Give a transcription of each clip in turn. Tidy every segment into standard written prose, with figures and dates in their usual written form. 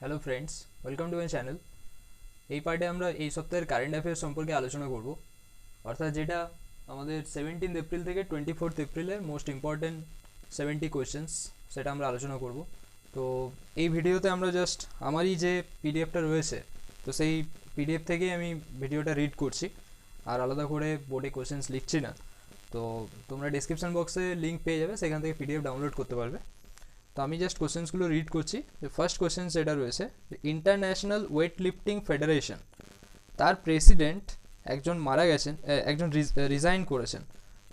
Hello friends, welcome to my channel. এই পার্টে আমরা এই সপ্তাহের কারেন্ট অ্যাফেয়ার্স সম্পর্কে আলোচনা করব, অর্থাৎ যেটা আমাদের 17 এপ্রিল থেকে 24 এপ্রিলের মোস্ট ইম্পর্টেন্ট 70 কোয়েশ্চেন্স, সেটা আমরা আলোচনা করব। তো এই ভিডিওতে আমরা জাস্ট আমারই যে পিডিএফটা রয়েছে, তো সেই পিডিএফ থেকেই আমি ভিডিওটা রিড করছি, আর আলাদা করে বোর্ডে কোয়েশ্চেন্স লিখছি না। তো তোমরা ডিসক্রিপশন বক্সে লিঙ্ক পেয়ে যাবে, সেখান থেকে পিডিএফ ডাউনলোড করতে পারবে। তো আমি জাস্ট কোশ্চেন্সগুলো রিড করছি। যে ফার্স্ট কোশ্চেন যেটা রয়েছে, ইন্টারন্যাশনাল ওয়েট লিফটিং ফেডারেশন, তার প্রেসিডেন্ট একজন মারা গেছেন, একজন রিজাইন করেছেন,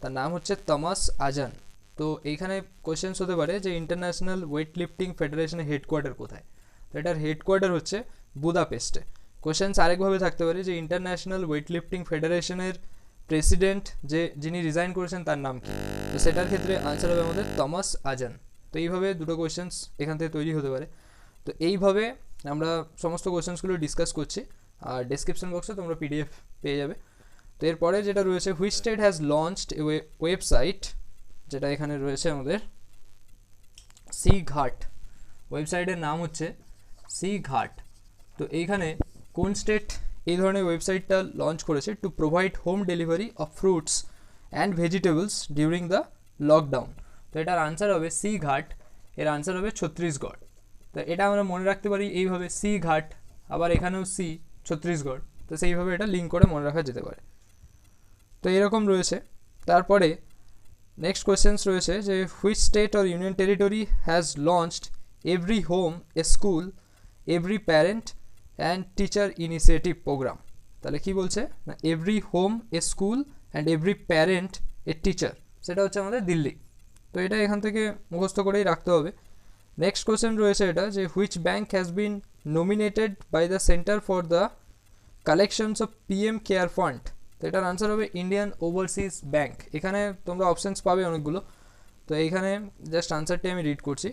তার নাম হচ্ছে তমাস আজান। তো এইখানে কোশ্চেন্স হতে পারে যে ইন্টারন্যাশনাল ওয়েট লিফটিং ফেডারেশনের হেডকোয়ার্টার কোথায়। তো এটার হেডকোয়ার্টার হচ্ছে বুদাপেস্টে। কোশ্চেন্স আরেকভাবে থাকতে পারে যে ইন্টারন্যাশনাল ওয়েট লিফটিং ফেডারেশনের প্রেসিডেন্ট যিনি রিজাইন করেছেন তার নাম কি। তো সেটার ক্ষেত্রে আনসার হবে আমাদের তমাস আজান। তো এইভাবে দুটো কোয়েশ্চেন্স এখান থেকে তৈরি হতে পারে। তো এইভাবে আমরা সমস্ত কোয়েশ্চেন্সগুলো ডিসকাস করছি, আর ডেসক্রিপশন বক্সে তোমরা পিডিএফ পেয়ে যাবে। তো এরপরে যেটা রয়েছে, which state has launched A website, যেটা এখানে রয়েছে আমাদের সি ঘাট। ওয়েবসাইটের নাম হচ্ছে সি ঘাট। তো এইখানে কোন স্টেট এই ধরনের ওয়েবসাইটটা লঞ্চ করেছে? To provide home delivery of fruits and vegetables during the lockdown. তো এটার আনসার হবে সি ঘাট, এর আনসার হবে ছত্তিশগড়। তো এটা আমরা মনে রাখতে পারি এইভাবে, সি ঘাট, আবার এখানেও সি, ছত্তিশগড়। তো সেইভাবে এটা লিঙ্ক করে মনে রাখা যেতে পারে। তো এরকম রয়েছে। তারপরে নেক্সট কোয়েশ্চেন্স রয়েছে যে which state or union territory has launched every home a school every parent and teacher initiative programme. তাহলে কি বলছে না, every home a school and every parent a teacher, সেটা হচ্ছে আমাদের দিল্লি। তো এটা এখান থেকে মুখস্থ করেই রাখতে হবে। নেক্সট কোয়েশ্চেন রয়েছে এটা যে which bank has been nominated by the centre for the collections of PM care fund. তো এটার আনসার হবে ইন্ডিয়ান ওভারসিজ ব্যাঙ্ক। এখানে তোমরা অপশানস পাবে অনেকগুলো। তো এইখানে জাস্ট আনসারটি আমি রিড করছি।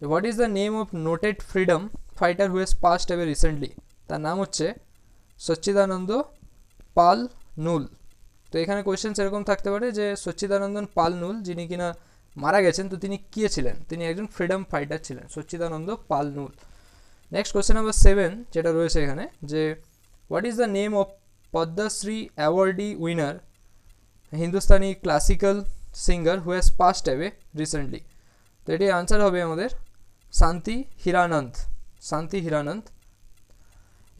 What is the name of noted freedom fighter who has passed away recently? তার নাম হচ্ছে সচ্চিদানন্দ পাল নুল। তো এখানে কোয়েশ্চেন এরকম থাকতে পারে যে সচ্চিদানন্দন পাল নুল যিনি কিনা মারা গেছেন, তো তিনি কে ছিলেন? তিনি একজন ফ্রিডম ফাইটার ছিলেন, সচ্চিদানন্দ পাল নুল। নেক্সট কোয়েশ্চেন নাম্বার 7 যেটা রয়েছে এখানে, যে what is the name of Padmashri awardee winner Hindustani classical singer who has passed away recently? তো এটির আনসার হবে আমাদের শান্তি হীরানন্দ, শান্তি হীরানন্দ।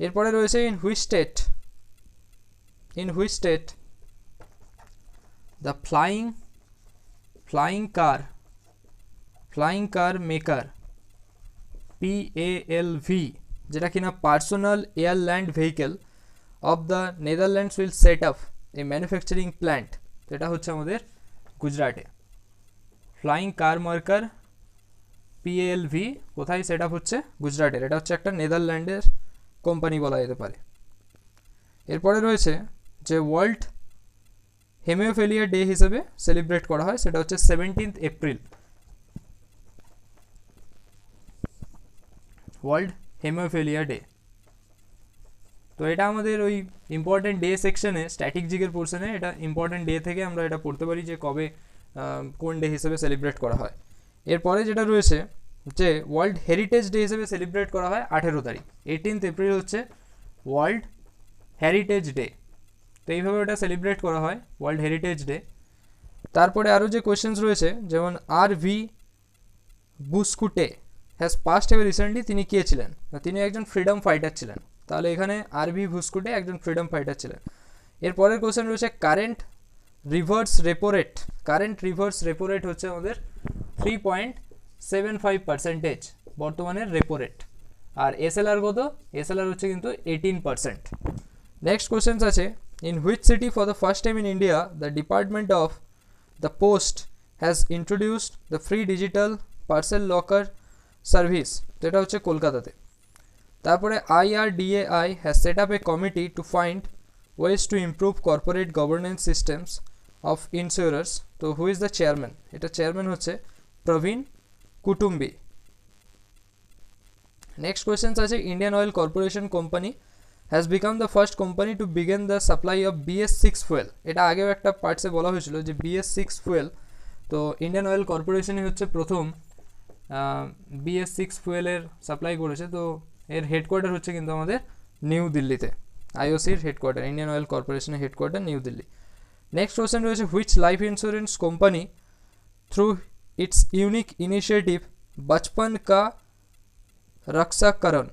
এরপরে রয়েছে in which state the flying car maker PALV, যেটা কিনা personal air land vehicle of the Netherlands will set up a manufacturing plant. তো এটা হচ্ছে আমাদের গুজরাটে। ফ্লাইং কার মেকার PALV কোথায় সেট আপ হচ্ছে? গুজরাটের। এটা হচ্ছে একটা নেদারল্যান্ডের কোম্পানি বলা যেতে পারে। এরপরে রয়েছে যে ওয়ার্ল্ড হেমিওফিলিয়া ডে হিসেবে সেলিব্রেট করা হয়, সেটা হচ্ছে 17 এপ্রিল, ওয়ার্ল্ড হেমিওফিলিয়া ডে। তো এটা আমাদের ওই ইম্পর্টেন্ট ডে সেকশনে, স্ট্যাটিক জিকের পোর্শনে, এটা ইম্পর্টেন্ট ডে থেকে আমরা এটা পড়তে পারি যে কবে কোন ডে হিসেবে সেলিব্রেট করা হয়। এরপরে যেটা রয়েছে যে ওয়ার্ল্ড হেরিটেজ ডে হিসেবে সেলিব্রেট করা হয় 18 তারিখ, 18 এপ্রিল হচ্ছে ওয়ার্ল্ড হেরিটেজ ডে। তো এইভাবে ওটা সেলিব্রেট করা হয়, ওয়ার্ল্ড হেরিটেজ ডে। তারপরে আরও যে কোয়েশ্চেন্স রয়েছে, যেমন RV Bhuskute has passed away recently, তিনি কে ছিলেন? তিনি একজন ফ্রিডম ফাইটার ছিলেন। তাহলে এখানে RV বুস্কুটে একজন ফ্রিডম ফাইটার ছিলেন। এরপরের কোয়েশ্চেন রয়েছে current reverse repo rate. Current reverse repo rate হচ্ছে আমাদের 3.75% বর্তমানের রেপো রেট। আর SLR কত? SLR হচ্ছে কিন্তু 18%। নেক্সট কোয়েশ্চেন্স আছে, in which city for the first time in India the department of the post has introduced the free digital parcel locker service? তো এটা হচ্ছে কলকাতাতে। তারপরে IRDAI has set up a committee to find ways to improve corporate governance systems of ইন্স্যুরার্স। তো who is the chairman? এটা chairman হচ্ছে Praveen Kutumbi. Next questions আছে, Indian oil corporation company has become the first company to begin the supply of BS6 fuel. এটা আগেও একটা পার্টসে বলা হয়েছিল যে BS6 ফুয়েল, তো ইন্ডিয়ান অয়েল কর্পোরেশনই হচ্ছে প্রথম BS6 ফুয়েলের সাপ্লাই করেছে। তো এর হেডকোয়ার্টার হচ্ছে কিন্তু আমাদের নিউ দিল্লিতে। আইওসির হেডকোয়ার্টার, ইন্ডিয়ান অয়েল কর্পোরেশনের headquarter New Delhi. Next question রয়েছে, which life insurance company through its unique initiative Bachpan ka রক্ষাকরণ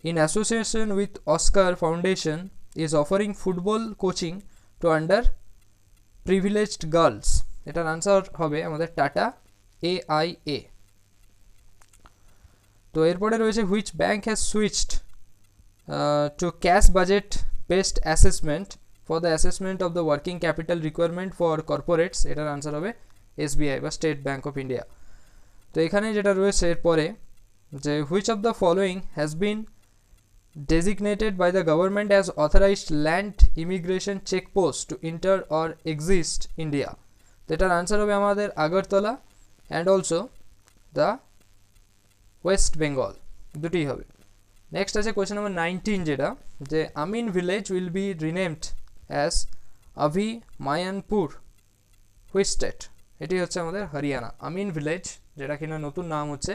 in association with Oscar Foundation is offering football coaching to under privileged girls? এটার আনসার হবে আমাদের টাটা AIA। তো এরপরে রয়েছে, which bank has switched to cash budget based assessment for the assessment of the working capital requirement for corporates? এটার answer হবে SBI বা state bank of India. তো এখানে যেটা রয়েছে এরপরে যে, which of the following has been designated by the government as authorized land immigration check post to enter or exist India? তো এটার আনসার হবে আমাদের Agartala and also the west Bengal, দুটোই হবে। নেক্সট আছে কোয়েশ্চেন নাম্বার 19, যেটা যে Amin village will be renamed as Abhimanyupur which state? এটি হচ্ছে আমাদের হরিয়ানা। আমিন ভিলেজ যেটা কিনা নতুন নাম হচ্ছে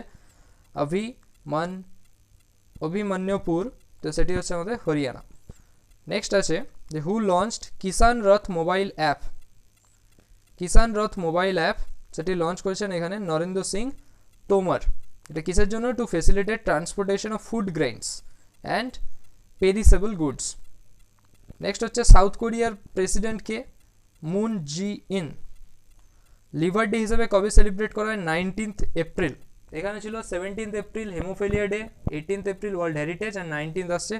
অভিমন্যুপুর, তো সেটি হচ্ছে আমাদের হরিয়ানা। নেক্সট আছে যে, হু লঞ্চড কিষান রথ মোবাইল অ্যাপ? কিষান রথ মোবাইল অ্যাপ সেটি লঞ্চ করেছেন এখানে নরেন্দ্র সিং তোমর। এটা কিসের জন্য? To facilitate transportation of food grains and perishable goods. Next হচ্ছে, সাউথ কোরিয়ার প্রেসিডেন্টকে Moon Jae In liver day হিসেবে কবে সেলিব্রেট করা হয়? 19 এপ্রিল। এখানে ছিল 17 April hemophilia day, 18 April world heritage, আর 19 আসছে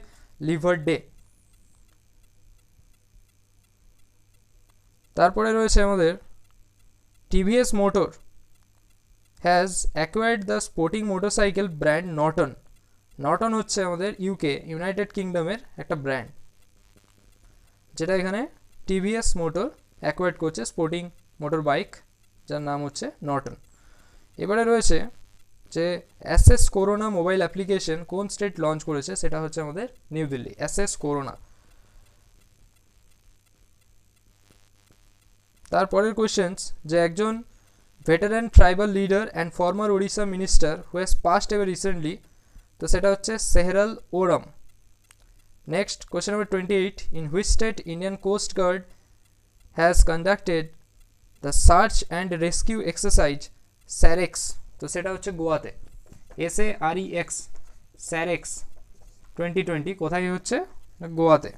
লিভার ডে। তারপরে রয়েছে আমাদের, TVS motor has acquired the sporting motorcycle brand Norton. Norton হচ্ছে আমাদের ইউনাইটেড কিংডমের একটা ব্র্যান্ড, যেটা এখানে টিভিএস মোটর অ্যাকোয়ার্ড করছে স্পোর্টিং মোটর বাইক, যার নাম হচ্ছে নর্টন। এবারে রয়েছে যে, অ্যাসেস করোনা মোবাইল অ্যাপ্লিকেশন কোন স্টেট লঞ্চ করেছে? সেটা হচ্ছে আমাদের নিউ দিল্লি, অ্যাসেস করোনা। তারপরের কোয়েশ্চেন্স, যে একজন veteran tribal leader and former Odisha minister who has passed away recently, তো সেটা হচ্ছে Sehral Oram. Next question number 28, in which state Indian coast guard has conducted the search and rescue exercise SAREX? তো সেটা হচ্ছে গোয়াতে, SAREX স্যারেক্স 2020 কোথায় হচ্ছে? গোয়াতে।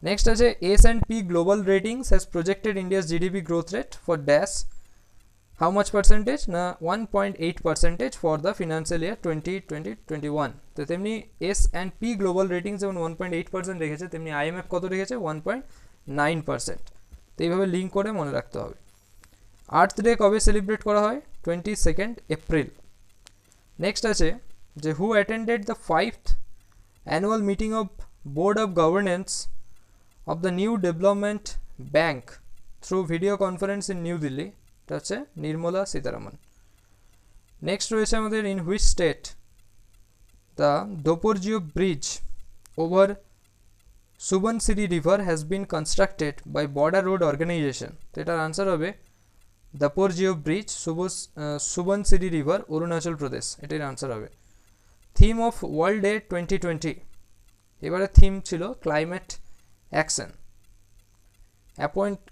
নেক্সট আছে, S&P global ratings has projected India's GDP growth rate for dash how much percentage? না 1.8% for the financial year 2020-21। তো তেমনি S&P গ্লোবাল রেটিংস যেমন 1.8% রেখেছে, তেমনি IMF কত রেখেছে? 1.9%। তো এইভাবে লিঙ্ক করে মনে রাখতে হবে। আর্থ ডে কবে সেলিব্রেট করা হয়? 22 এপ্রিল। নেক্সট আছে যে, who attended the 5th annual meeting of board of governance of the new development bank through video conference in new Delhi? এটা হচ্ছে নির্মলা সীতারামন। নেক্সট রয়েছে আমাদের, in which state the Daporijo bridge over Subansiri river has been constructed by border road organisation? তো এটার answer হবে Daporijo bridge, Subansiri river, Arunachal Pradesh, এটার answer হবে। Theme of world day 2020, এবারে থিম ছিল climate action.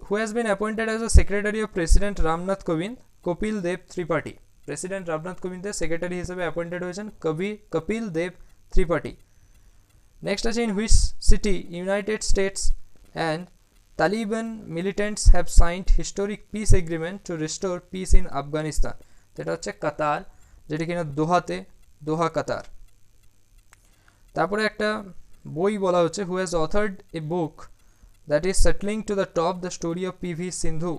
Who has been appointed as the secretary of president Ramnath Kovind? Kapil Dev Tripathi. President Ramnath কোবিন্দের secretary হিসেবে appointed হয়েছেন কপিল দেব ত্রিপাঠী। নেক্সট আছে, in which city united states and Taliban militants have signed historic peace agreement to restore peace in Afghanistan? যেটা হচ্ছে কাতার, যেটা কিনা দোহা কাতার। তারপরে একটা বই বলা হচ্ছে, who has authored a book that is settling to the top the story of PV Sindhu?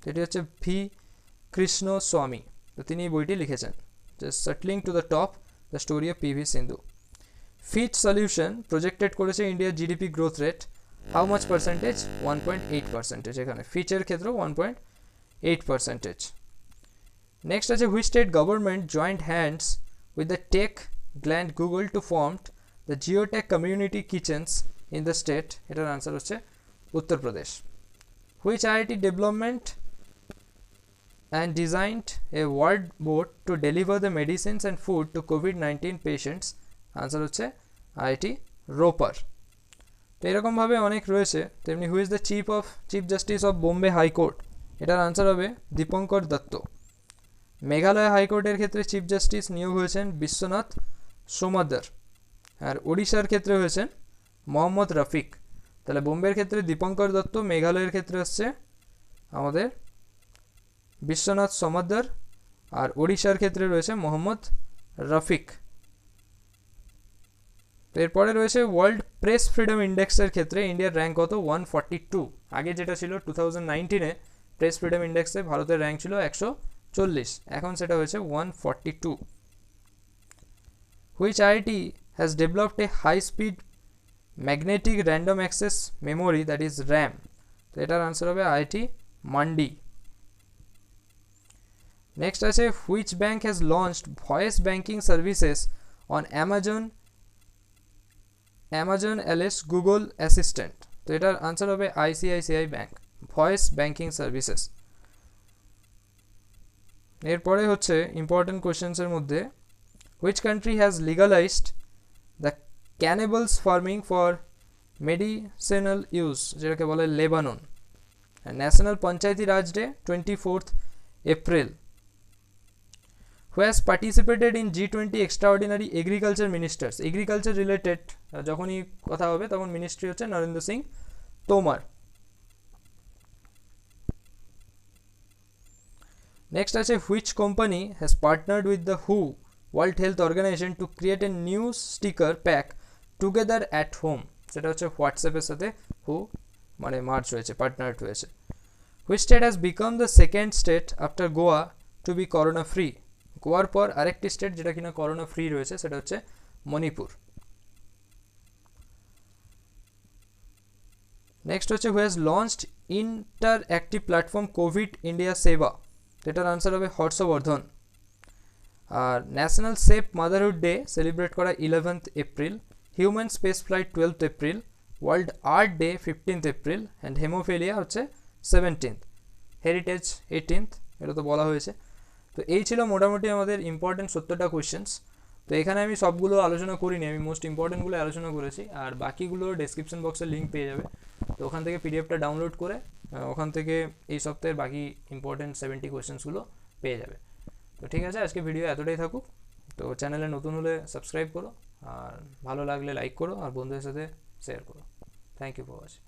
এটি হচ্ছে ভি কৃষ্ণ স্বামী। তো তিনি এই বইটি লিখেছেন, যে settling to the top the story of PV Sindhu. Fitch solution projected করেছে ইন্ডিয়ার GDP growth rate how much percentage? 1.8%। এখানে ফিচের ক্ষেত্রে 1.8%। নেক্সট আছে, which state government joint hands with the tech giant Google to form the geotech community kitchens in the state? এটার answer হচ্ছে Uttar Pradesh. Which IIT development and designed a world boat to deliver the medicines and food to COVID-19 patients? Answer হচ্ছে IIT Ropar. তো এরকমভাবে অনেক রয়েছে। তেমনি হু is the chief justice of Bombay high court? এটার answer হবে দীপঙ্কর দত্ত। মেঘালয় হাইকোর্টের ক্ষেত্রে চিফ জাস্টিস নিয়োগ হয়েছেন বিশ্বনাথ সোমাদ্দার, আর ওড়িশার ক্ষেত্রে হয়েছেন মোহাম্মদ রফিক। তাহলে বোম্বের ক্ষেত্রে দীপঙ্কর দত্ত, মেঘালয়ের ক্ষেত্রে হচ্ছে আমাদের বিশ্বনাথ সোমাদ্দার, আর ওড়িশার ক্ষেত্রে রয়েছে মোহাম্মদ রফিক। তো এরপরে রয়েছে ওয়ার্ল্ড প্রেস ফ্রিডম ইন্ডেক্সের ক্ষেত্রে ইন্ডিয়ার র্যাঙ্ক কত? 142। আগে যেটা ছিল 2019-এ প্রেস ফ্রিডম ইন্ডেক্সে ভারতের র্যাঙ্ক ছিল 140, এখন সেটা হয়েছে 142। Which IIT has developed a high speed magnetic random access memory that is RAM? তো এটার আনসার হবে আইআইটি মান্ডি। নেক্সট আছে which bank has launched voice banking services on Amazon Alexa Google assistant? তো এটার আনসার হবে ICICI bank, voice banking services. এরপরে হচ্ছে important কোয়েশ্চেন্সের মধ্যে which country has legalised the cannibals farming for medicinal use, যেটাকে বলে Lebanon. National panchayati raj day 24th April. Who has participated in G20 extraordinary agriculture ministers? Agriculture related যখনই কথা হবে তখন মিনিস্ট্রি হচ্ছে নরেন্দ্র সিং তোমার। নেক্সট আছে which company has partnered with the হু world health organization to create a news sticker pack together at home? সেটা হচ্ছে হোয়াটসঅ্যাপের সাথে হু মানে মার্চ হয়েছে, পার্টনার্ড হয়েছে। Which state has become the second state after Goa to be corona free? গোয়ার পর আরেকটি স্টেট যেটা কিনা করোনা ফ্রি রয়েছে সেটা হচ্ছে মণিপুর। নেক্সট হচ্ছে who has launched interactive platform covid India Seva? এটার আনসার হবে হর্ষবর্ধন। আর national safe motherhood day celebrate করা 11th April, human space flight 12th April, world art day 15th April, and hemophilia হচ্ছে 17th, হেরিটেজ 18th, এটা তো বলা হয়েছে। তো এই ছিল মোটামুটি আমাদের ইম্পর্টেন্ট 70টা কোয়েশ্চেন্স। তো এখানে আমি সবগুলো আলোচনা করিনি, আমি মোস্ট ইম্পর্টেন্টগুলো আলোচনা করেছি, আর বাকিগুলো ডেসক্রিপশন বক্সের লিঙ্ক পেয়ে যাবে। তো ওখান থেকে পিডিএফটা ডাউনলোড করে ওখান থেকে এই সপ্তাহের বাকি ইম্পর্টেন্ট 70 কোয়েশ্চেন্সগুলো পেয়ে যাবে। তো ঠিক আছে, আজকে ভিডিও এতটাই থাকুক। তো চ্যানেলে নতুন হলে সাবস্ক্রাইব করো, আর ভালো লাগলে লাইক করো, আর বন্ধুদের সাথে শেয়ার করো। Thank you for watching.